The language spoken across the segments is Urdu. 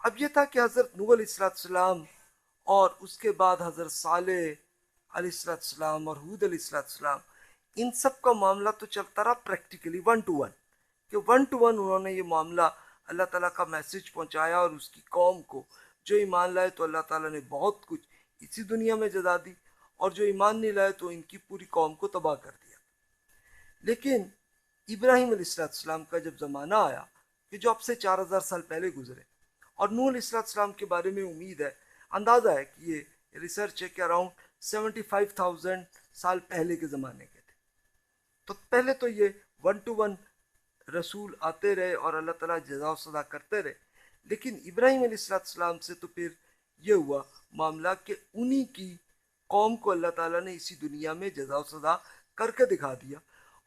اب یہ تھا کہ حضرت نوح علیہ السلام اور اس کے بعد حضرت صالح علیہ السلام اور ہود علیہ السلام، ان سب کا معاملہ تو چلتا رہا پریکٹیکلی ون ٹو ون، کہ ون ٹو ون انہوں نے یہ معاملہ اللہ تعالیٰ کا میسج پہنچایا، اور اس کی قوم کو جو ایمان لائے تو اللہ تعالیٰ نے بہت کچھ اسی دنیا میں جزا دی، اور جو ایمان نہیں لائے تو ان کی پوری قوم کو تباہ کر دیا۔ لیکن ابراہیم علیہ السلام کا جب زمانہ آیا، کہ جو اب سے 4000 سال پہلے گزرے، اور نوح علیہ السلام کے بارے میں امید ہے، اندازہ ہے کہ یہ ریسرچ ہے کہ اراؤنڈ 75,000 سال پہلے کے زمانے کے تھے۔ تو پہلے تو یہ ون ٹو ون رسول آتے رہے اور اللہ تعالیٰ جزا و سزا کرتے رہے، لیکن ابراہیم علیہ السلام سے تو پھر یہ ہوا معاملہ کہ انہی کی قوم کو اللہ تعالیٰ نے اسی دنیا میں جزا و سزا کر کے دکھا دیا،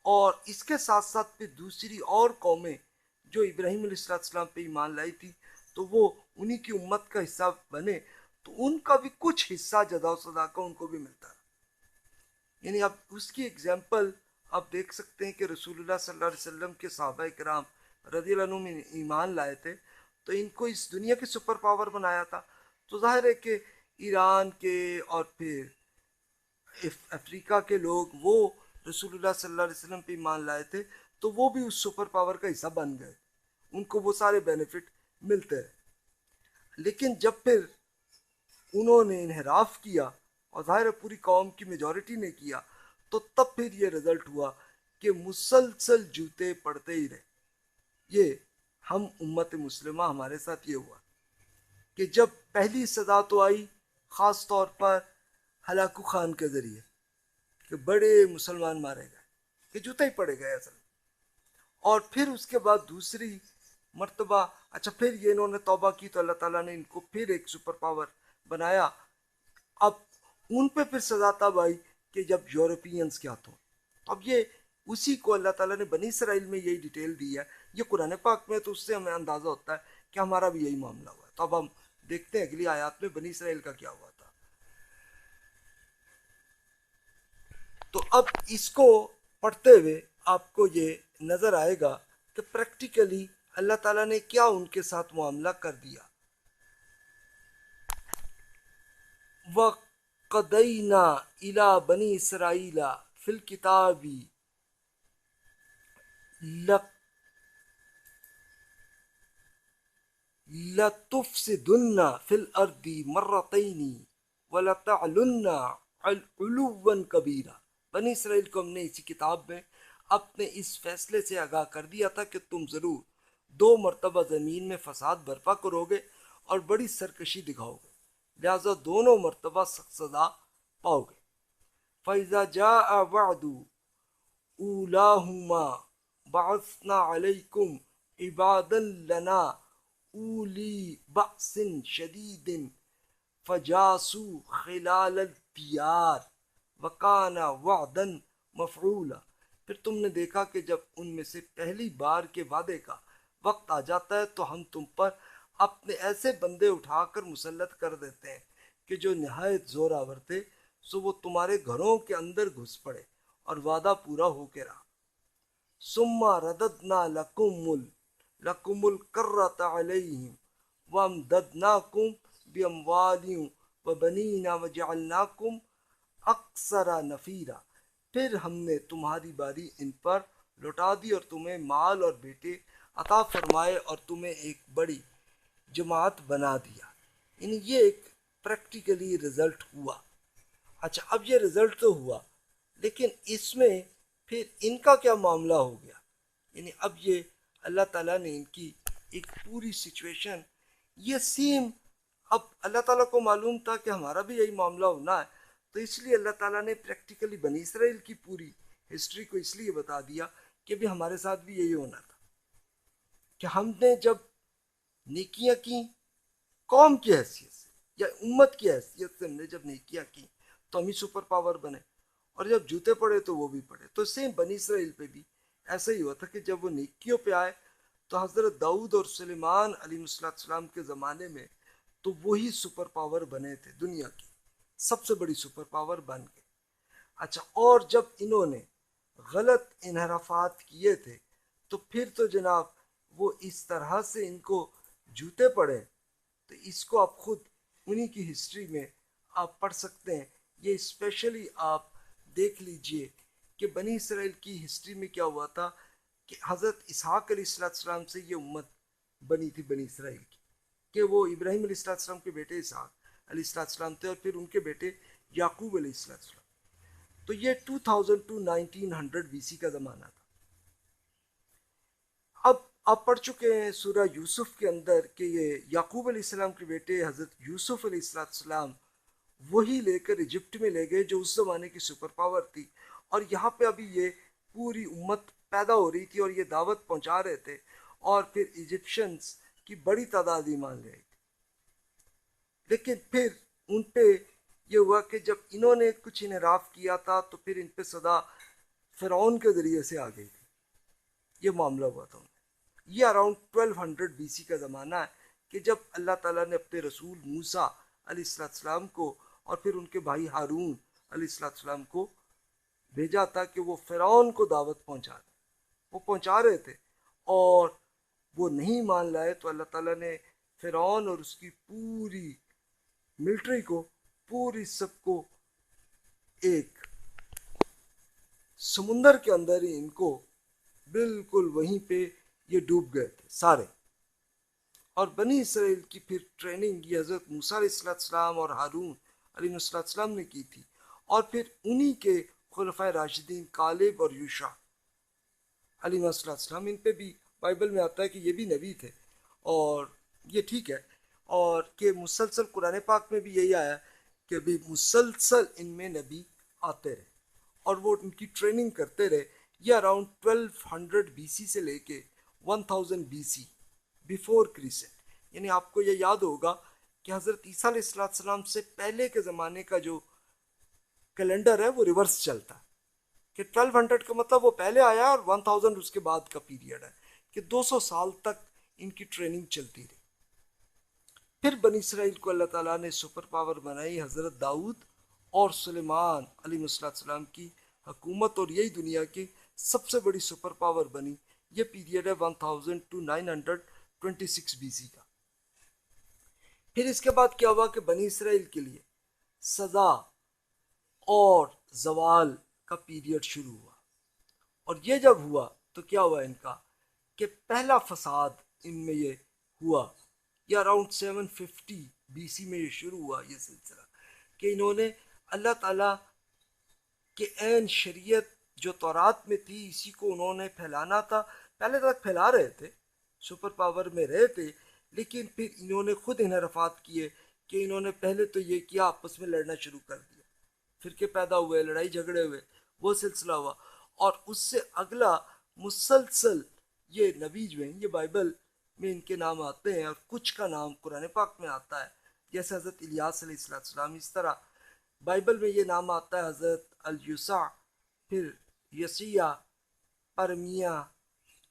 اور اس کے ساتھ ساتھ پھر دوسری اور قومیں جو ابراہیم علیہ السلام پہ ایمان لائی تھی تو وہ انہی کی امت کا حصہ بنے، تو ان کا بھی کچھ حصہ جزا و سزا کا ان کو بھی ملتا ہے۔ یعنی اب اس کی اگزامپل آپ دیکھ سکتے ہیں کہ رسول اللہ صلی اللہ علیہ وسلم کے صحابہ کرام رضی اللہ عنہم ایمان لائے تھے، تو ان کو اس دنیا کے سپر پاور بنایا تھا، تو ظاہر ہے کہ ایران کے اور پھر افریقہ کے لوگ وہ رسول اللہ صلی اللہ علیہ وسلم پہ ایمان لائے تھے، تو وہ بھی اس سپر پاور کا حصہ بن گئے، ان کو وہ سارے بینیفٹ ملتے ہیں۔ لیکن جب پھر انہوں نے انحراف کیا، اور ظاہر ہے پوری قوم کی میجورٹی نے کیا، تو تب پھر یہ رزلٹ ہوا کہ مسلسل جوتے پڑتے ہی رہے۔ یہ ہم امت مسلمہ ہمارے ساتھ یہ ہوا کہ جب پہلی سزا تو آئی خاص طور پر ہلاکو خان کے ذریعے، کہ بڑے مسلمان مارے گئے، کہ جوتے ہی پڑے گئے اصل میں۔ اور پھر اس کے بعد دوسری مرتبہ، اچھا پھر یہ انہوں نے توبہ کی تو اللہ تعالیٰ نے ان کو پھر ایک سپر پاور بنایا۔ اب ان پہ پھر سزا تب آئی کہ جب یورپینز کیا تو اب یہ اسی کو اللہ تعالیٰ نے بنی اسرائیل میں یہی ڈیٹیل دی ہے، یہ قرآن پاک میں، تو اس سے ہمیں اندازہ ہوتا ہے کہ ہمارا بھی یہی معاملہ ہوا ہے۔ تو اب ہم دیکھتے ہیں اگلی آیات میں بنی اسرائیل کا کیا ہوا تھا۔ تو اب اس کو پڑھتے ہوئے آپ کو یہ نظر آئے گا کہ پریکٹیکلی اللہ تعالیٰ نے کیا ان کے ساتھ معاملہ کر دیا۔ وَقَضَيْنَا إِلَى بَنِي إِسْرَائِيلَ فِي الْكِتَابِ لَتُفْسِدُنَّ فِي الْأَرْضِ مَرَّتَيْنِ وَلَتَعْلُنَّ عُلُوًّا كَبِيرًا۔ بنی اسرائیل کو ہم نے اسی کتاب میں اپنے اس فیصلے سے آگاہ کر دیا تھا کہ تم ضرور 2 مرتبہ زمین میں فساد برپا کرو گے اور بڑی سرکشی دکھاؤ گے، لہذا دونوں مرتبہ سخت سزا پاؤ گے۔ فَإِذَا جَاءَ وَعْدُ أُولَاهُمَا بَعَثْنَا عَلَيْكُمْ عِبَادًا لَنَا أُولِي بَأْسٍ شَدِيدٍ فَجَاسُوا خِلَالَ الدِّيَارِ وَكَانَ وَعْدًا مَفْعُولًا۔ پھر تم نے دیکھا کہ جب ان میں سے پہلی بار کے وعدے کا وقت آ جاتا ہے تو ہم تم پر اپنے ایسے بندے اٹھا کر مسلط کر دیتے ہیں کہ جو نہایت زور آور تھے، سو وہ تمہارے گھروں کے اندر گھس پڑے اور وعدہ پورا ہو کے رہا۔ ثم رددنا لکم الکرۃ علیہم وامددناکم باموال وبنین وجعلناکم اکثر نفیرا۔ پھر ہم نے تمہاری باری ان پر لوٹا دی اور تمہیں مال اور بیٹے عطا فرمائے اور تمہیں ایک بڑی جماعت بنا دیا۔ یعنی یہ ایک پریکٹیکلی رزلٹ ہوا۔ اچھا اب یہ رزلٹ تو ہوا، لیکن اس میں پھر ان کا کیا معاملہ ہو گیا؟ یعنی اب یہ اللہ تعالیٰ نے ان کی ایک پوری سچویشن، یہ سیم، اب اللہ تعالیٰ کو معلوم تھا کہ ہمارا بھی یہی معاملہ ہونا ہے، تو اس لیے اللہ تعالیٰ نے پریکٹیکلی بنی اسرائیل کی پوری ہسٹری کو اس لیے بتا دیا کہ بھی ہمارے ساتھ بھی یہی ہونا تھا، کہ ہم نے جب نیکیاں کی قوم کی حیثیت سے یا امت کی حیثیت سے، ہم نے جب نیکیاں کی تو ہم ہی سپر پاور بنے، اور جب جوتے پڑے تو وہ بھی پڑے۔ تو سیم بنی اسرائیل پہ بھی ایسا ہی ہوا تھا کہ جب وہ نیکیوں پہ آئے تو حضرت داؤد اور سلیمان علیہ السلام کے زمانے میں تو وہی سپر پاور بنے تھے، دنیا کی سب سے بڑی سپر پاور بن گئے۔ اچھا اور جب انہوں نے غلط انحرافات کیے تھے تو پھر تو جناب وہ اس طرح سے ان کو جوتے پڑے تو اس کو آپ خود انہی کی ہسٹری میں آپ پڑھ سکتے ہیں. یہ اسپیشلی آپ دیکھ لیجئے کہ بنی اسرائیل کی ہسٹری میں کیا ہوا تھا کہ حضرت اسحاق علیہ السلام سے یہ امت بنی تھی بنی اسرائیل کی، کہ وہ ابراہیم علیہ السلام کے بیٹے اسحاق علیہ السلام تھے اور پھر ان کے بیٹے یعقوب علیہ السلام. تو یہ 2000 ٹو 1900 بی سی کا زمانہ تھا. اب آپ پڑھ چکے ہیں سورہ یوسف کے اندر کہ یہ یعقوب علیہ السلام کے بیٹے حضرت یوسف علیہ السلام وہی لے کر ایجپٹ میں لے گئے جو اس زمانے کی سپر پاور تھی، اور یہاں پہ ابھی یہ پوری امت پیدا ہو رہی تھی اور یہ دعوت پہنچا رہے تھے، اور پھر ایجپشنز کی بڑی تعداد ایمان لے آئی تھی. لیکن پھر ان پہ یہ ہوا کہ جب انہوں نے کچھ انحراف کیا تھا تو پھر ان پہ سزا فرعون کے ذریعے سے آ گئی تھی. یہ معاملہ ہوا تھا. یہ اراؤنڈ 1200 بی سی کا زمانہ ہے کہ جب اللہ تعالیٰ نے اپنے رسول موسیٰ علیہ السلام کو اور پھر ان کے بھائی ہارون علیہ السلام کو بھیجا تھا کہ وہ فرعون کو دعوت پہنچا دیں. وہ پہنچا رہے تھے اور وہ نہیں مان لائے تو اللہ تعالیٰ نے فرعون اور اس کی پوری ملٹری کو پوری سب کو ایک سمندر کے اندر ہی ان کو بالکل وہیں پہ یہ ڈوب گئے تھے سارے. اور بنی اسرائیل کی پھر ٹریننگ یہ حضرت موسیٰ علیہ السلام اور ہارون علیہ السلام نے کی تھی، اور پھر انہی کے خلفائے راشدین کالب اور یوشع علیہ السلام، ان پہ بھی بائبل میں آتا ہے کہ یہ بھی نبی تھے، اور یہ ٹھیک ہے. اور کہ مسلسل قرآن پاک میں بھی یہی آیا کہ بھی مسلسل ان میں نبی آتے رہے اور وہ ان کی ٹریننگ کرتے رہے. یہ اراؤنڈ 1200 بی سی سے لے کے 1000 بی سی بیفور کریسنٹ، یعنی آپ کو یہ یاد ہوگا کہ حضرت عیسیٰ علیہ السلام سے پہلے کے زمانے کا جو کیلنڈر ہے وہ ریورس چلتا ہے، کہ 1200 کا مطلب وہ پہلے آیا اور 1000 اس کے بعد کا پیریڈ ہے، کہ 200 سال تک ان کی ٹریننگ چلتی رہی. پھر بنی اسرائیل کو اللہ تعالیٰ نے سپر پاور بنائی حضرت داؤد اور سلیمان علیہ السلام کی حکومت، اور یہی دنیا کی سب سے بڑی سپر پاور بنی. یہ پیریڈ ہے 1000 ٹو 926 بی سی کا. پھر اس کے بعد کیا ہوا کہ بنی اسرائیل کے لیے سزا اور زوال کا پیریڈ شروع ہوا. اور یہ جب ہوا تو کیا ہوا ان کا کہ پہلا فساد ان میں یہ ہوا. یہ اراؤنڈ 750 بی سی میں یہ شروع ہوا یہ سلسلہ، کہ انہوں نے اللہ تعالیٰ کہ عین شریعت جو تورات میں تھی اسی کو انہوں نے پھیلانا تھا. پہلے تک پھیلا رہے تھے، سپر پاور میں رہے تھے، لیکن پھر انہوں نے خود انحرافات کیے کہ انہوں نے پہلے تو یہ کیا آپس میں لڑنا شروع کر دیا، فرقے پیدا ہوئے، لڑائی جھگڑے ہوئے، وہ سلسلہ ہوا. اور اس سے اگلا مسلسل یہ نبی جو ہیں یہ بائبل میں ان کے نام آتے ہیں اور کچھ کا نام قرآن پاک میں آتا ہے، جیسے حضرت الیاس علیہ السلام. اس طرح بائبل میں یہ نام آتا ہے حضرت الیوسع، پھر یسیع، ارمیہ،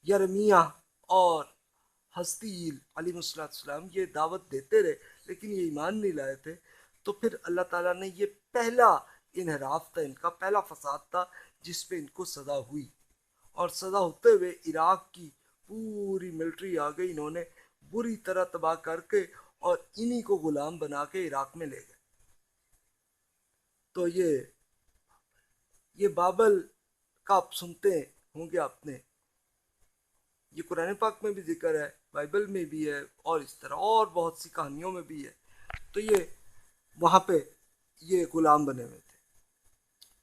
یرمیہ اور حزقیل علیہ السلام. یہ دعوت دیتے رہے لیکن یہ ایمان نہیں لائے تھے. تو پھر اللہ تعالیٰ نے یہ پہلا انحراف تھا، ان کا پہلا فساد تھا جس پہ ان کو سزا ہوئی. اور سزا ہوتے ہوئے عراق کی پوری ملٹری آ گئی، انہوں نے بری طرح تباہ کر کے اور انہی کو غلام بنا کے عراق میں لے گئے. تو یہ بابل کا آپ سنتے ہوں گے آپ نے، یہ قرآن پاک میں بھی ذکر ہے، بائبل میں بھی ہے، اور اس طرح اور بہت سی کہانیوں میں بھی ہے. تو یہ وہاں پہ یہ غلام بنے ہوئے تھے.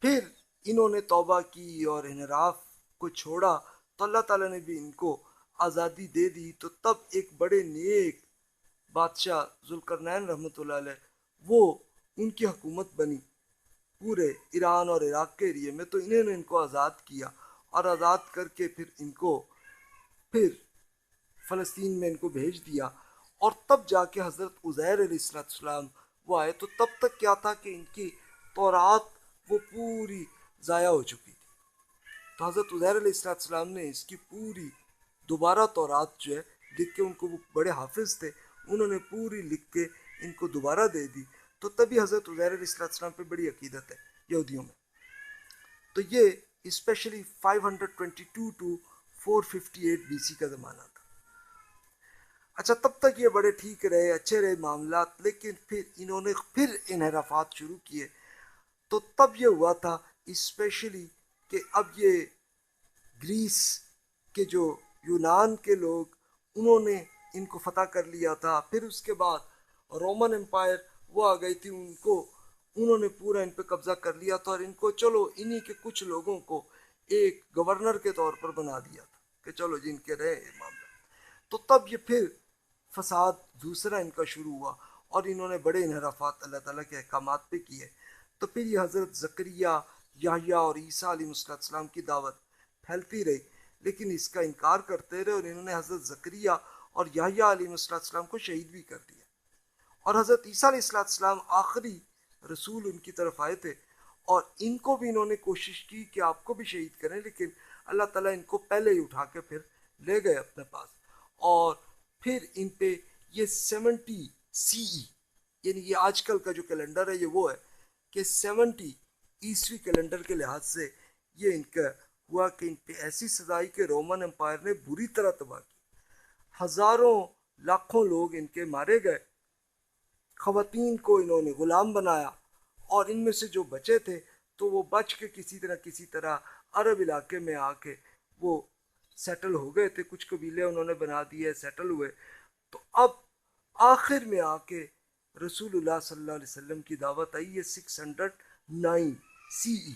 پھر انہوں نے توبہ کی اور انحراف کو چھوڑا تو اللہ تعالیٰ نے بھی ان کو آزادی دے دی. تو تب ایک بڑے نیک بادشاہ ذوالقرنین رحمۃ اللہ علیہ وہ ان کی حکومت بنی پورے ایران اور عراق کے ایریے میں. تو انہوں نے ان کو آزاد کیا اور آزاد کر کے پھر ان کو پھر فلسطین میں ان کو بھیج دیا. اور تب جا کے حضرت عزیر علیہ السلام وہ آئے. تو تب تک کیا تھا کہ ان کی تورات وہ پوری ضائع ہو چکی تھی. تو حضرت عزیر علیہ السلام نے اس کی پوری دوبارہ تورات جو ہے لکھ کے، ان کو وہ بڑے حافظ تھے، انہوں نے پوری لکھ کے ان کو دوبارہ دے دی. تو تبھی حضرت عزیر علیہ السلام پہ بڑی عقیدت ہے یہودیوں میں. تو یہ اسپیشلی 522 ٹو 458 بی سی کا زمانہ تھا. اچھا تب تک یہ بڑے ٹھیک رہے، اچھے رہے معاملات، لیکن پھر انہوں نے پھر انحرافات شروع کیے. تو تب یہ ہوا تھا اسپیشلی کہ اب یہ گریس کے جو یونان کے لوگ انہوں نے ان کو فتح کر لیا تھا. پھر اس کے بعد رومن امپائر وہ آ گئی تھی، انہوں نے پورا ان پہ قبضہ کر لیا تھا، اور ان کو چلو انہی کے کچھ لوگوں کو ایک گورنر کے طور پر بنا دیا تھا کہ چلو جن کے رہے یہ معاملہ. تو تب یہ پھر فساد دوسرا ان کا شروع ہوا، اور انہوں نے بڑے انحرافات اللہ تعالیٰ کے احکامات پہ کیے. تو پھر یہ حضرت زکریا، یحییٰ اور عیسیٰ علیہ السلام کی دعوت پھیلتی رہی، لیکن اس کا انکار کرتے رہے، اور انہوں نے حضرت زکریا اور یحییٰ علیہ السلام کو شہید بھی کر دیا. اور حضرت عیسیٰ علیہ السلام آخری رسول ان کی طرف آئے تھے، اور ان کو بھی انہوں نے کوشش کی کہ آپ کو بھی شہید کریں، لیکن اللہ تعالیٰ ان کو پہلے ہی اٹھا کے پھر لے گئے اپنے پاس. اور پھر ان پہ یہ 70 سی ای، یعنی یہ آج کل کا جو کیلنڈر ہے یہ وہ ہے کہ 70 عیسوی کیلنڈر کے لحاظ سے یہ ان کا ہوا کہ ان پہ ایسی سزا آئی کہ رومن امپائر نے بری طرح تباہ کی. ہزاروں لاکھوں لوگ ان کے مارے گئے، خواتین کو انہوں نے غلام بنایا، اور ان میں سے جو بچے تھے تو وہ بچ کے کسی طرح عرب علاقے میں آ کے وہ سیٹل ہو گئے تھے. کچھ قبیلے انہوں نے بنا دیے، سیٹل ہوئے. تو اب آخر میں آ کے رسول اللہ صلی اللہ علیہ وسلم کی دعوت آئی ہے 609 سی ای.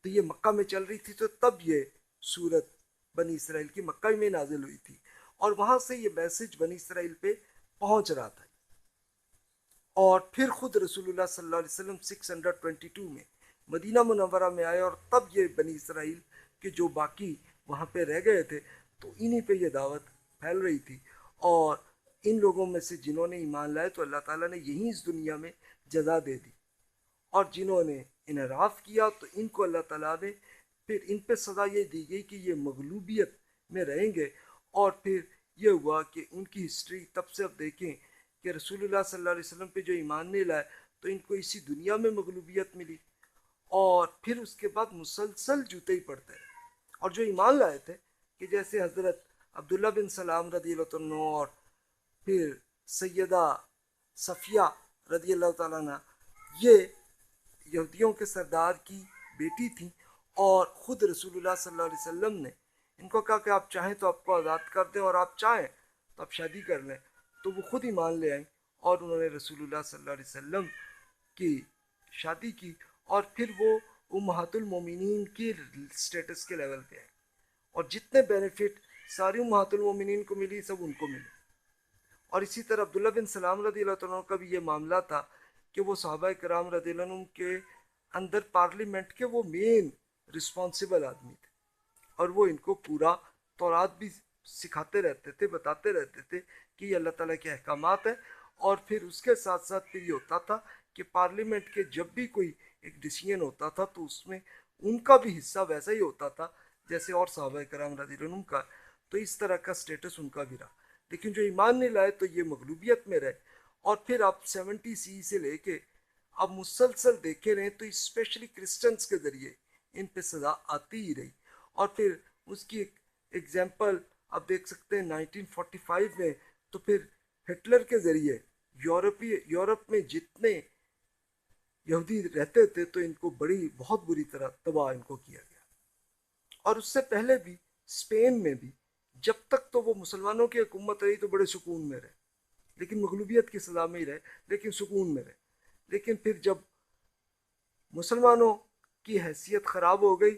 تو یہ مکہ میں چل رہی تھی، تو تب یہ صورت بنی اسرائیل کی مکہ میں نازل ہوئی تھی، اور وہاں سے یہ میسج بنی اسرائیل پہ پہنچ رہا تھا. اور پھر خود رسول اللہ صلی اللہ علیہ وسلم 622 میں مدینہ منورہ میں آئے، اور تب یہ بنی اسرائیل کے جو باقی وہاں پہ رہ گئے تھے تو انہی پہ یہ دعوت پھیل رہی تھی. اور ان لوگوں میں سے جنہوں نے ایمان لائے تو اللہ تعالیٰ نے یہیں اس دنیا میں جزا دے دی، اور جنہوں نے انحراف کیا تو ان کو اللہ تعالیٰ نے پھر ان پہ سزا یہ دی گئی کہ یہ مغلوبیت میں رہیں گے. اور پھر یہ ہوا کہ ان کی ہسٹری تب سے اب دیکھیں کہ رسول اللہ صلی اللہ علیہ وسلم پہ جو ایمان نہیں لائے تو ان کو اسی دنیا میں مغلوبیت ملی، اور پھر اس کے بعد مسلسل جوتے ہی پڑتے رہے. اور جو ایمان لائے تھے کہ جیسے حضرت عبداللہ بن سلام رضی اللہ عنہ، اور پھر سیدہ صفیہ رضی اللہ تعالیٰ عنہ، یہ یہودیوں کے سردار کی بیٹی تھیں، اور خود رسول اللہ صلی اللہ علیہ وسلم نے ان کو کہا کہ آپ چاہیں تو آپ کو آزاد کر دیں، اور آپ چاہیں تو آپ شادی کر لیں. تو وہ خود ایمان لے آئیں، اور انہوں نے رسول اللہ صلی اللہ علیہ وسلم کی شادی کی، اور پھر وہ امہات المومنین کی سٹیٹس کے لیول پہ آئے، اور جتنے بینیفٹ ساری امہات المومنین کو ملی سب ان کو ملے. اور اسی طرح عبداللہ بن سلام رضی اللہ عنہ کا بھی یہ معاملہ تھا کہ وہ صحابہ کرام رضی اللہ عنہ کے اندر پارلیمنٹ کے وہ مین رسپانسبل آدمی تھے، اور وہ ان کو پورا تورات بھی سکھاتے رہتے تھے، بتاتے رہتے تھے کہ یہ اللہ تعالیٰ کے احکامات ہیں. اور پھر اس کے ساتھ ساتھ پھر یہ ہوتا تھا کہ پارلیمنٹ کے جب بھی کوئی ایک ڈیسیژن ہوتا تھا تو اس میں ان کا بھی حصہ ویسا ہی ہوتا تھا جیسے اور صحابہ کرام رضی اللہ عنہ کا. تو اس طرح کا سٹیٹس ان کا بھی رہا. لیکن جو ایمان نہیں لائے تو یہ مغلوبیت میں رہے. اور پھر آپ 70 سی سے لے کے اب مسلسل دیکھے رہے تو اسپیشلی کرسچنس کے ذریعے ان پہ سزا آتی ہی رہی. اور پھر اس کی ایک ایگزامپل آپ دیکھ سکتے ہیں 1945 میں، تو پھر ہٹلر کے ذریعے یورپ میں جتنے یہودی رہتے تھے تو ان کو بہت بری طرح تباہ ان کو کیا گیا. اور اس سے پہلے بھی اسپین میں بھی جب تک تو وہ مسلمانوں کی حکومت رہی تو بڑے سکون میں رہے، لیکن مغلوبیت کی سزا میں ہی رہے لیکن سکون میں رہے. لیکن پھر جب مسلمانوں کی حیثیت خراب ہو گئی،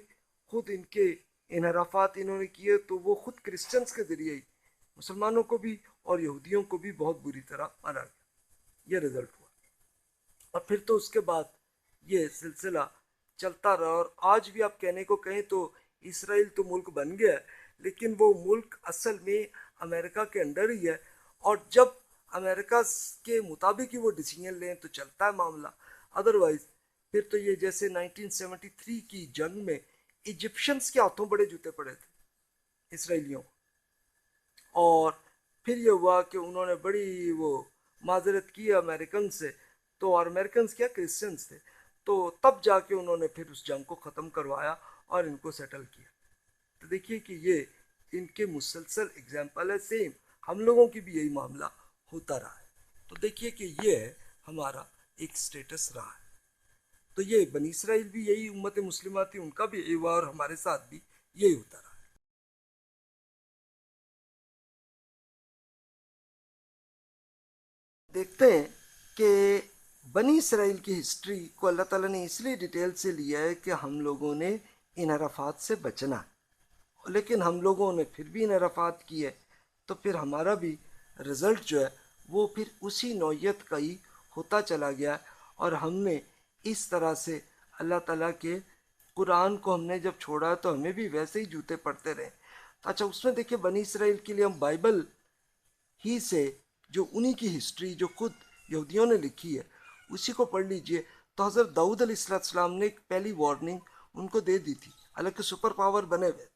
خود ان کے انحرافات انہوں نے کیے، تو وہ خود کرسچنس کے ذریعے ہی مسلمانوں کو بھی اور یہودیوں کو بھی بہت بری طرح مارا گیا. یہ رزلٹ ہوا. اور پھر تو اس کے بعد یہ سلسلہ چلتا رہا. اور آج بھی آپ کہنے کو کہیں تو اسرائیل تو ملک بن گیا ہے، لیکن وہ ملک اصل میں امریکہ کے انڈر ہی ہے. اور جب امریکہ کے مطابق ہی وہ ڈیسیژن لیں تو چلتا ہے معاملہ، ادروائز پھر تو یہ جیسے 1973 کی جنگ میں ایجپشنز کے ہاتھوں بڑے جوتے پڑے تھے اسرائیلیوں. اور پھر یہ ہوا کہ انہوں نے بڑی وہ معذرت کی امریکن سے، تو اور امریکنز کیا کرسچنز تھے، تو تب جا کے انہوں نے پھر اس جنگ کو ختم کروایا اور ان کو سیٹل کیا. تو دیکھیے کہ یہ ان کے مسلسل اگزامپل ہے. سیم ہم لوگوں کی بھی یہی معاملہ ہوتا رہا ہے. تو دیکھیے کہ یہ ہمارا ایک سٹیٹس رہا ہے. تو یہ بنی اسرائیل بھی یہی امت مسلمہ تھی، ان کا بھی یہی ہوا، اور ہمارے ساتھ بھی یہی ہوتا رہا. دیکھتے ہیں کہ بنی اسرائیل کی ہسٹری کو اللہ تعالیٰ نے اس لیے ڈیٹیل سے لیا ہے کہ ہم لوگوں نے انحرافات سے بچنا ہے، لیکن ہم لوگوں نے پھر بھی انحرافات کی ہے، تو پھر ہمارا بھی رزلٹ جو ہے وہ پھر اسی نوعیت کا ہی ہوتا چلا گیا. اور ہم نے اس طرح سے اللہ تعالیٰ کے قرآن کو ہم نے جب چھوڑا تو ہمیں بھی ویسے ہی جوتے پڑتے رہے. تو اچھا اس میں دیکھیں بنی اسرائیل کے لیے ہم بائبل ہی سے جو انہی کی ہسٹری جو خود یہودیوں نے لکھی ہے اسی کو پڑھ لیجئے. تو حضرت داؤد علیہ السلام نے ایک پہلی وارننگ ان کو دے دی تھی، حالانکہ سپر پاور بنے ہوئے.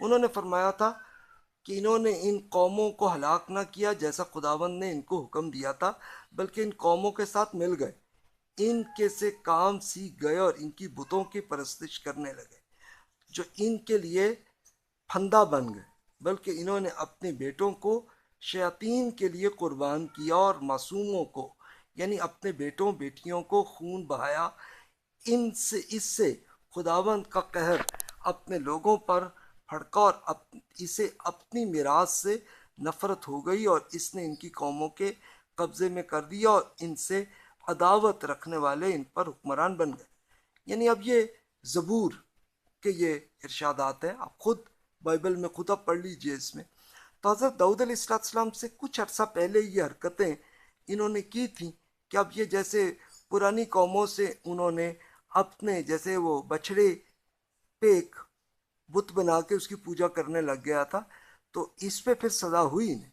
انہوں نے فرمایا تھا کہ انہوں نے ان قوموں کو ہلاک نہ کیا جیسا خداوند نے ان کو حکم دیا تھا، بلکہ ان قوموں کے ساتھ مل گئے، ان کے سے کام سیکھ گئے اور ان کی بتوں کی پرستش کرنے لگے جو ان کے لیے پھندا بن گئے، بلکہ انہوں نے اپنے بیٹوں کو شیاطین کے لیے قربان کیا اور معصوموں کو یعنی اپنے بیٹوں بیٹیوں کو خون بہایا. اس سے خداوند کا قہر اپنے لوگوں پر پھڑکا اور اسے اپنی میراث سے نفرت ہو گئی، اور اس نے ان کی قوموں کے قبضے میں کر دیا اور ان سے عداوت رکھنے والے ان پر حکمران بن گئے. یعنی اب یہ زبور کے یہ ارشادات ہیں، آپ خود بائبل میں خود آپ پڑھ لیجئے اس میں. تو حضرت داؤد علیہ السلام سے کچھ عرصہ پہلے یہ حرکتیں انہوں نے کی تھیں کہ اب یہ جیسے پرانی قوموں سے انہوں نے اپنے جیسے وہ بچھڑے پہ ایک بت بنا کے اس کی پوجا کرنے لگ گیا تھا، تو اس پہ پھر سزا ہوئی انہیں.